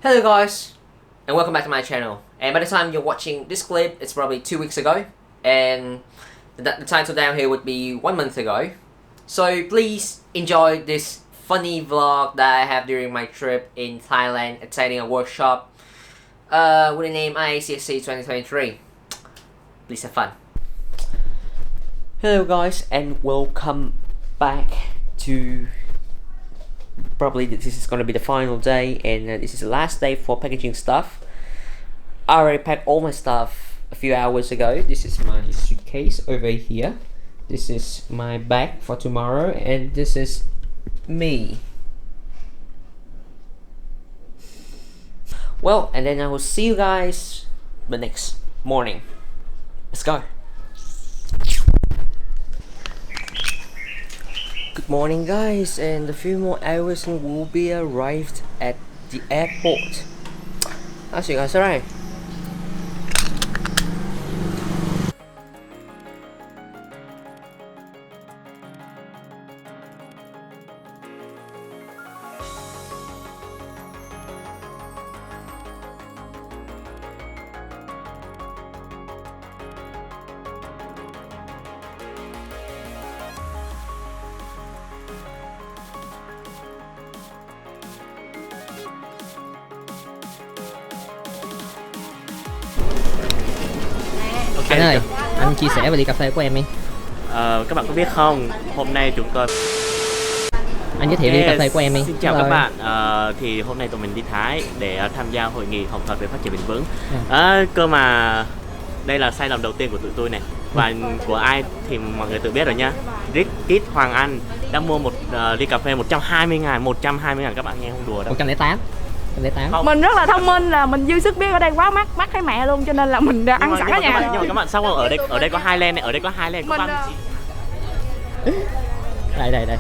Hello guys, and welcome back to my channel. And by the time you're watching this clip, it's probably 2 weeks ago, and the title down here would be 1 month ago. So please enjoy this funny vlog that I have during my trip in Thailand, attending a workshop with the name IACSC 2023. Please have fun. Hello guys, and welcome back to... Probably this is going to be the final day, and this is the last day for packaging stuff. I already packed all my stuff a few hours ago. This is my suitcase over here. This is my bag for tomorrow, and this is me. Well, and then I will see you guys the next morning. Let's go. Good morning guys, and a few more hours and we'll be arrived at the airport. I'll see you guys around. Anh ơi, anh chia sẻ về ly cà phê của em đi. Các bạn có biết không, hôm nay chúng tôi... Anh giới thiệu ly cà phê của em đi. Xin chào các bạn, thì hôm nay tụi mình đi Thái để tham gia hội nghị học thuật về phát triển bền vững. Cơ mà đây là sai lầm đầu tiên của tụi tôi này. Và của ai thì mọi người tự biết rồi nhá. Rick, Kit, Hoàng Anh đã mua một ly cà phê 120.000, 120.000, các bạn nghe không đùa đâu. 108. Mình rất là thông minh, là mình dư sức biết ở đây quá mắc thấy mẹ luôn, cho nên là mình đã ăn sẵn ở nhà. Nhưng mà các bạn sao ở đây có Highland này, ở đây có Highland có băng. Đây.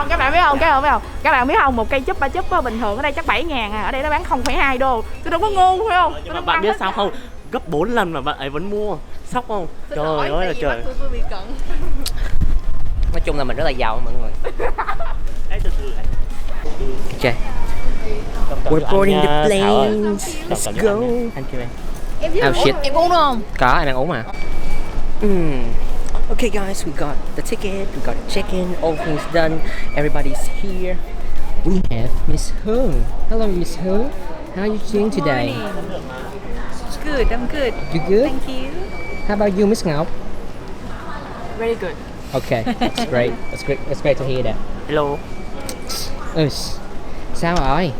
Các bạn biết không, một cây chúp 3 chúp bình thường ở đây chắc 7.000 à, ở đây nó bán 0,2 đô. Tôi đâu có ngu phải không? Nhưng mà bạn biết sao không? Gấp 4 lần mà bạn ấy vẫn mua. Sốc không? Trời ơi là trời. Nói chung là mình rất là giàu mọi người. Okay. We're boarding the planes. Let's go. Oh shit. Em uống đúng không? Có, em đang uống mà. Okay guys, we got the ticket, we got the check-in, all things done, everybody's here. We have Miss Hương. Hello Miss Hương. How are you doing today? Good, I'm good. You good? Thank you. How about you Miss Ngọc? Very good. Okay, that's great. That's great to hear that. Hello. Sao rồi?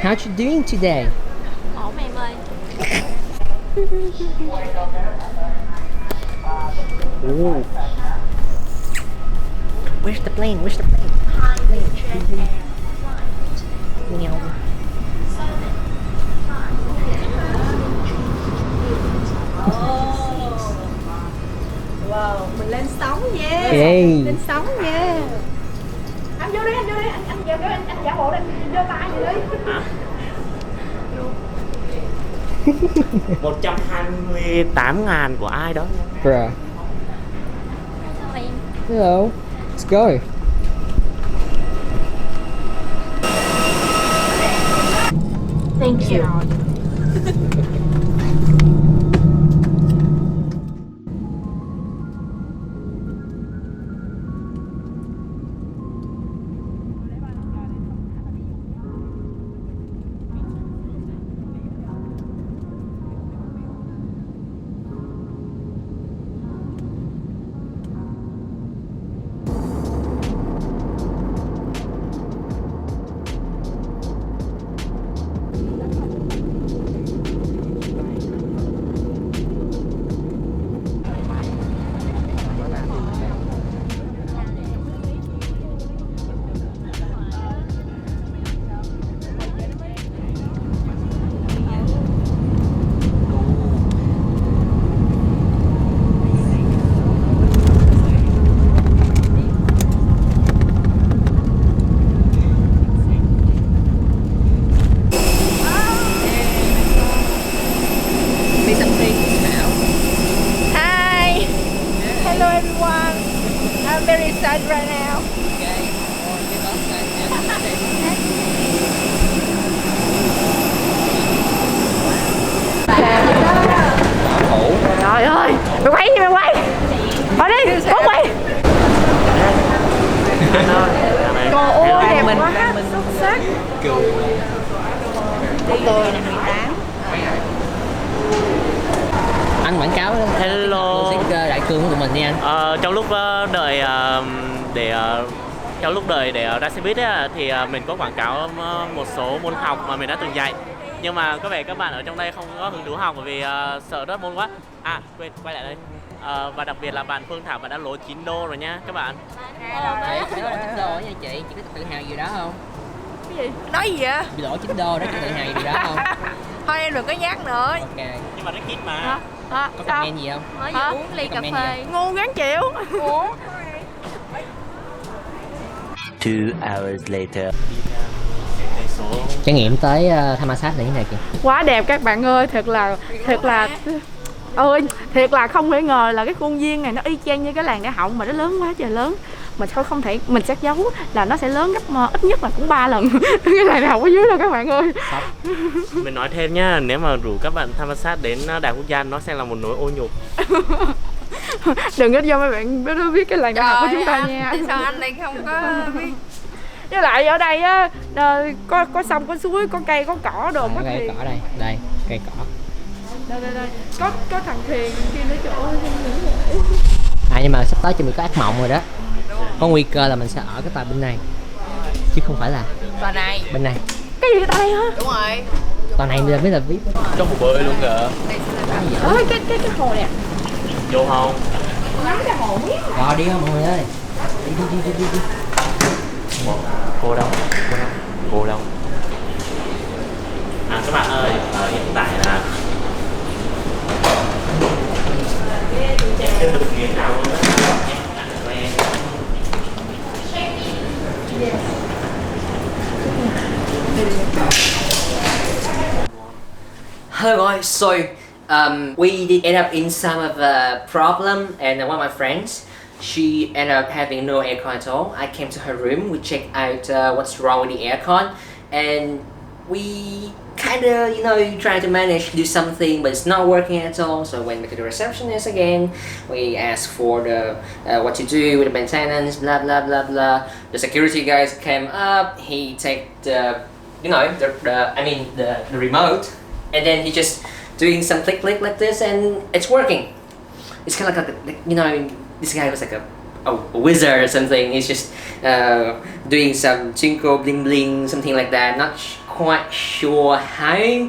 How you doing today? Ổn em ơi. Ooh. Where's the plane? Wow, mình lên sóng nha. Hey. Lên sóng nha. Anh vô đi, anh giả bộ đây, anh vô tay vậy đi. 128.000 của ai đó. Bruh. Hello. Let's go. Thank you. Trời ơi đẹp quá, xuất sắc. Anh quảng cáo Hello. music đại cương của tụi mình nha anh. Trong lúc đợi trong lúc đợi để ra xe buýt ấy, thì mình có quảng cáo một số môn học mà mình đã từng dạy, nhưng mà có vẻ các bạn ở trong đây không có hứng thú học bởi vì sợ rớt môn quá. Quên, quay lại đây. Và đặc biệt là bạn Phương Thảo, bạn đã lỗ 9 đô rồi nha các bạn. Chị lỗ 9 đô nha chị có tự hào gì đó không? Cái gì? Nói gì vậy? Bị lỗ 9 đô đó, chị tự hào gì đó không? Thôi em đừng có nhắc nữa. Ok. Nhưng mà rất kít mà. Có comment gì không? Mới vừa uống ly cà phê. Ngu gắng chịu. Ủa? 2 hours later. Trải nghiệm tới thăm massage này thế này kìa. Quá đẹp các bạn ơi, thiệt là không thể ngờ là cái khuôn viên này nó y chang như cái làng Đá Họng mà nó lớn quá trời lớn. Mà thôi không thể, mình sẽ giấu là nó sẽ lớn gấp ít nhất là cũng 3 lần cái làng Đá Họng ở dưới đâu các bạn ơi. Mình nói thêm nhá, nếu mà rủ các bạn tham massage đến Đại Quốc gia nó sẽ là một nỗi ô nhục. Đừng có cho mấy bạn biết cái làng Đá Họng của chúng ta nha. Sao anh lại không có biết? Với lại ở đây á có sông, có suối, có cây, có cỏ đồ mất Cây thiền. cỏ đây, cây cỏ. Đây. Có thằng thiền kia nữa chỗ. Nhưng mà sắp tới chuẩn bị có ác mộng rồi đó. Có nguy cơ là mình sẽ ở cái tòa bên này chứ không phải là Tòa này. bên này. Cái gì ở đây hả? Đúng rồi. Tòa này mới là VIP. Trong hồ bơi luôn kìa. Ôi cái hồ nè. Vô không? Ngắm cái hồ biết. Rồi đi không mọi người ơi. Đi. Cô đâu? Các bạn ơi, hiện tại là Hello guys, so we did end up in some of a problem, and one of my friends, she ended up having no aircon at all. I came to her room, we checked out what's wrong with the aircon, and we kind of, trying to manage to do something, but it's not working at all. So went back to the receptionist again. We asked for the what to do with the maintenance, blah blah blah blah. The security guys came up. He take the the remote, and then he just doing some click like this, and it's working. It's kind of like this guy was like a wizard or something. He's just doing some twinkle bling bling, something like that. Not quite sure how,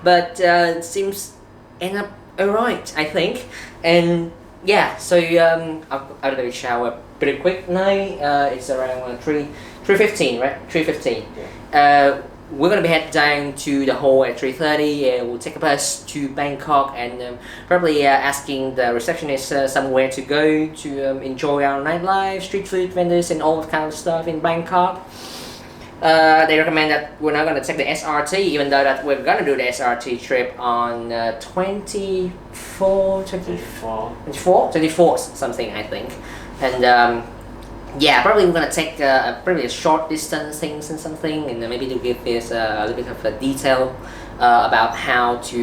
but it seems end up alright, I think. And yeah, so I'll do a shower pretty quick now. It's around 3:15, right? 3:15. We're gonna be head down to the hall at 3:30. We'll take a bus to Bangkok, and probably asking the receptionist somewhere to go to enjoy our nightlife, street food vendors, and all kind of stuff in Bangkok. They recommend that we're not gonna take the SRT, even though that we're gonna do the SRT trip on 24th, something I think, and yeah, probably we're gonna take probably a short distance things and something, and maybe to give us a little bit of a detail about how to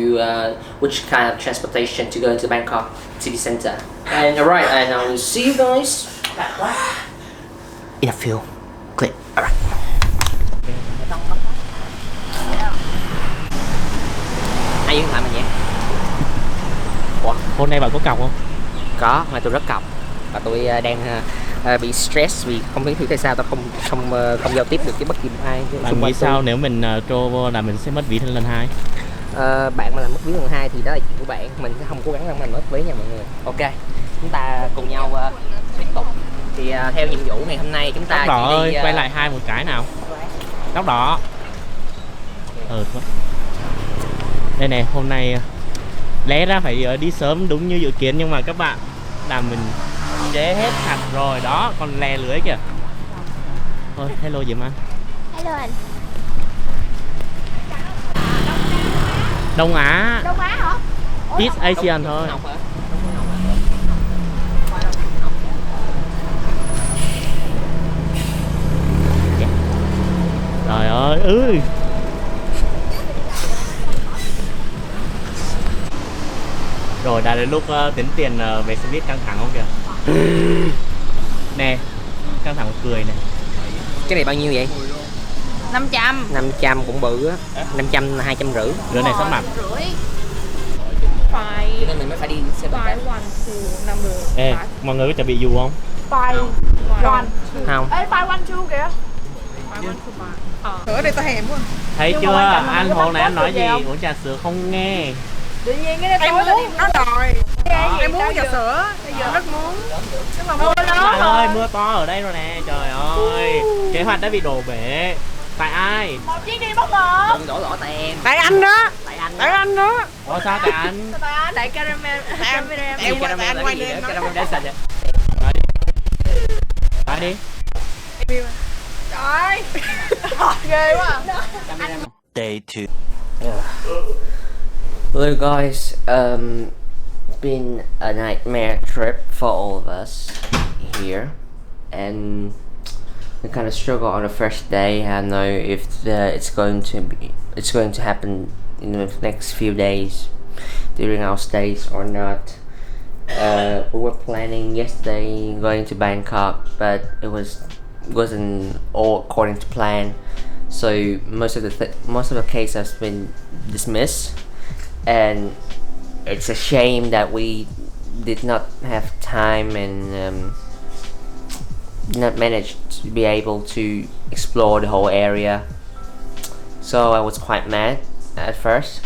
which kind of transportation to go into Bangkok city center. And alright, and I will see you guys in a few clip. Alright. Ai điện thoại mình vậy? Ủa, hôm nay bạn có cọc không? Có, mà tôi rất cọc và tôi đang bị stress vì không biết tại sao tao không giao tiếp được với bất kỳ ai. Bạn nghĩ sao nếu mình trô vô là mình sẽ mất ví lần 2? Bạn mà làm mất ví lần 2 thì đó là chuyện của bạn, mình sẽ không cố gắng làm mình mất ví nha mọi người. Ok, chúng ta cùng nhau tiếp tục. Thì theo nhiệm vụ ngày hôm nay chúng ta Tóc đỏ chỉ ơi, đi, quay lại hai một cái nào. Tóc đỏ. Đây này, hôm nay lẽ ra phải đi sớm đúng như dự kiến, nhưng mà các bạn làm mình chế hết sạch rồi đó, còn lè lưới kìa. Thôi, hello Diễm Anh. Hello anh. Đông Á. Đông Á hả? East Asian thôi. Trời ơi, Rồi đã đến lúc tính tiền về xe buýt căng thẳng không kìa. Nè, căng thẳng cười này. Cái này bao nhiêu vậy? 500. 500 cũng bự á. 500 là 250. Đứa này sắp mặt. Five, Cho nên mình mới phải đi xe buýt. 5, 1, 2 number. Ê, mọi người có chuẩn bị dù không? 5, 1. Không. Ê, 5, 1, 2 kìa. Sữa đây tao hèm quá. Thấy Nhưng mà chưa? quan trọng là Anh cái hồi bắp nãy anh cốt nói được gì? không? Uống trà sữa không nghe. Tự nhiên cái này em muốn nó đòi. Em muốn trà sữa. Bây giờ rất muốn. Nhưng mà mưa Bạn nó ơi, mưa to ở đây rồi nè. Trời ơi, kế hoạch đã bị đổ bể. Tại ai? một chiếc đi bốc một. Đừng đổ lỗi tại em. Tại anh đó. Tại anh. Tại anh đó. Ủa sao tại anh? Tại caramel. Em caramel là cái gì nữa? Caramel đá xanh vậy. Nói đi. Trời. Ghê quá. Day 2. Hello guys, been a nightmare trip for all of us here, and we kind of struggle on the first day. I don't know if it's going to happen in the next few days during our stays or not. We were planning yesterday going to Bangkok, but it wasn't all according to plan. So most of the case has been dismissed, and it's a shame that we did not have time and not manage to be able to explore the whole area. So I was quite mad at first,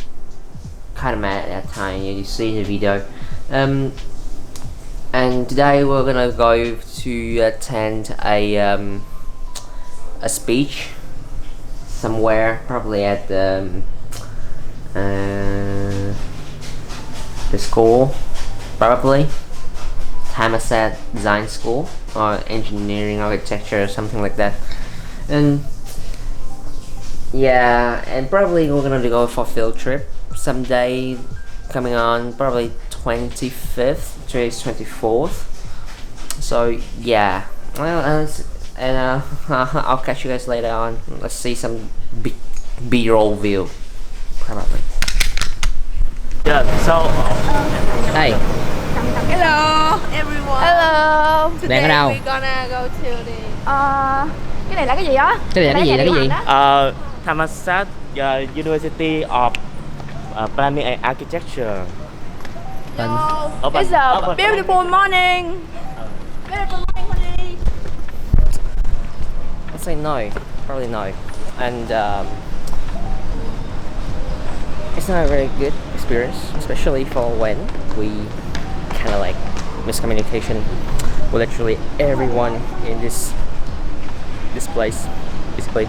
kind of mad at that time. You see the video. And today we're gonna go to attend a speech somewhere, probably at the school, probably Thammasat Design School or Engineering Architecture or something like that. And yeah, and probably we're gonna go for a field trip someday coming on, probably 25th, today's 24th. So yeah, well, I'll catch you guys later on. Let's see some B-roll view, probably. Yeah, so Đây, Hello everyone. Hello. đang ở đâu? We're gonna go to the Cái này là cái gì á? Cái này là cái gì? Là cái gì? Thammasat University of Planning and Architecture. No, Open. it's a Open. beautiful morning. Beautiful morning, honey. I'd say no, probably no. And it's not a very good experience, especially for when we kind of like miscommunication with literally everyone in this place, basically.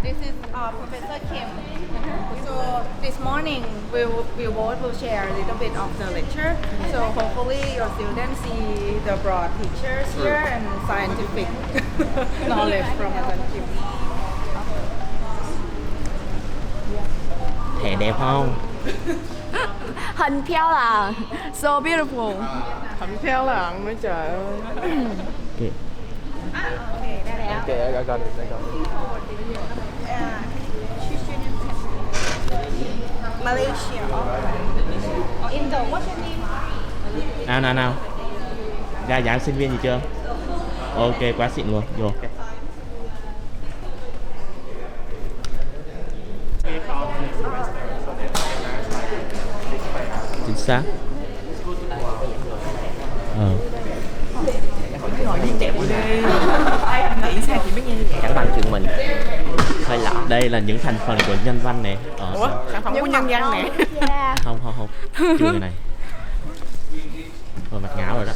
This is Professor Kim. So this morning we both will share a little bit of the lecture. So hopefully your students see the broad pictures here and scientific knowledge from Professor Kim. Thẻ đẹp không? Hình phiêu là so beautiful. Hình theo là mấy trời ơi. Okay. Okay, I got it. Malaysia or Indo. What's your name? Nào. Ra dáng sinh viên gì chưa? Ok, quá xịn luôn. Vô. Chính xác. Chẳng bằng trường mình. Hơi lạ. Đây là những thành phần của nhân văn này. Ủa, sản phẩm của nhân văn nè. Không. Trường này. Rồi mặt ngáo rồi đó.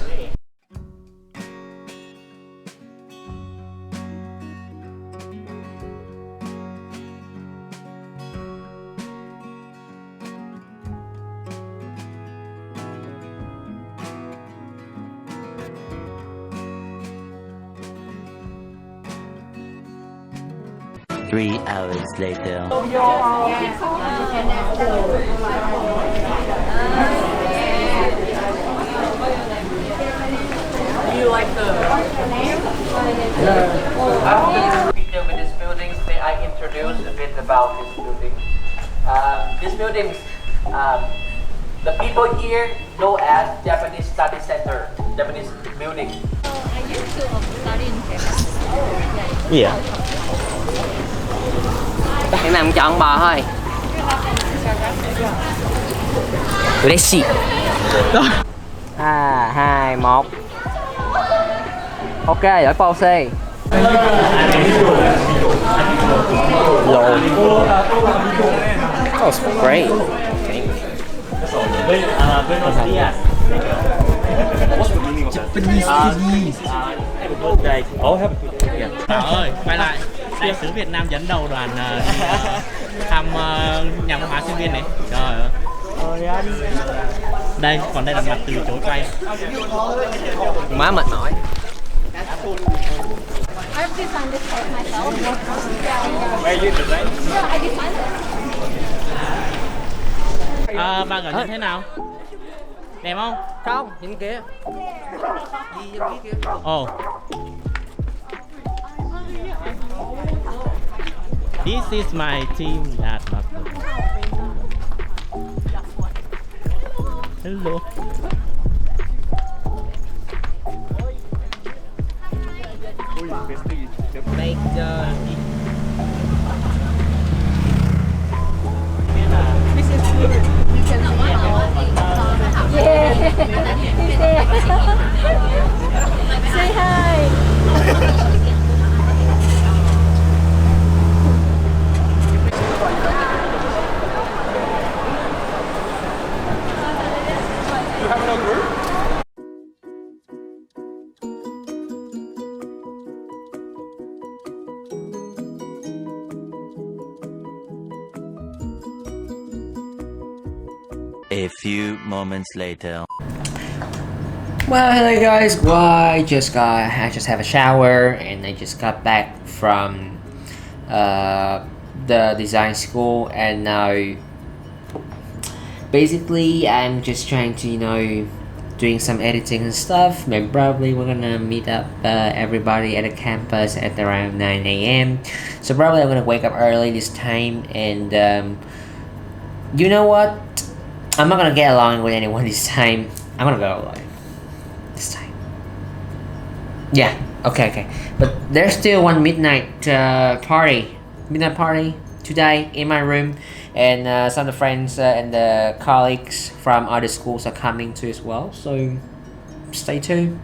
3 hours later. Video with these buildings, may I introduce a bit about this building? This building, the people here know as Japanese Study Center, Japanese building. I used to study in Japan. Gì ạ? Em làm chọn bò thôi.嬉しい. 3, 2, 1. Ok, giỏi pose. Lord. That was great. Buenos días. Trời ơi, quay lại. Đại sứ Việt Nam dẫn đầu đoàn thăm nhà văn hóa sinh viên này. Trời ơi. Đây, còn đây là mặt từ chối quay. Má mệt mỏi. I've designed this part myself. Where you designed? Yeah, I designed it. Bà cảm nhận thế nào? Đẹp không? Không, nhìn kìa. Gì vậy kìa? Oh. This is my team that Hello. Make the... Say hi. A few moments later. Well, hello guys. Well, I just have a shower and I just got back from the design school, and now basically I'm just trying to doing some editing and stuff. Maybe probably we're gonna meet up everybody at the campus at around 9 a.m. So probably I'm gonna wake up early this time, and you know what? I'm not gonna get along with anyone this time. I'm gonna go alone this time. Yeah, okay. But there's still one midnight party today in my room, and some of the friends and the colleagues from other schools are coming too as well. So stay tuned.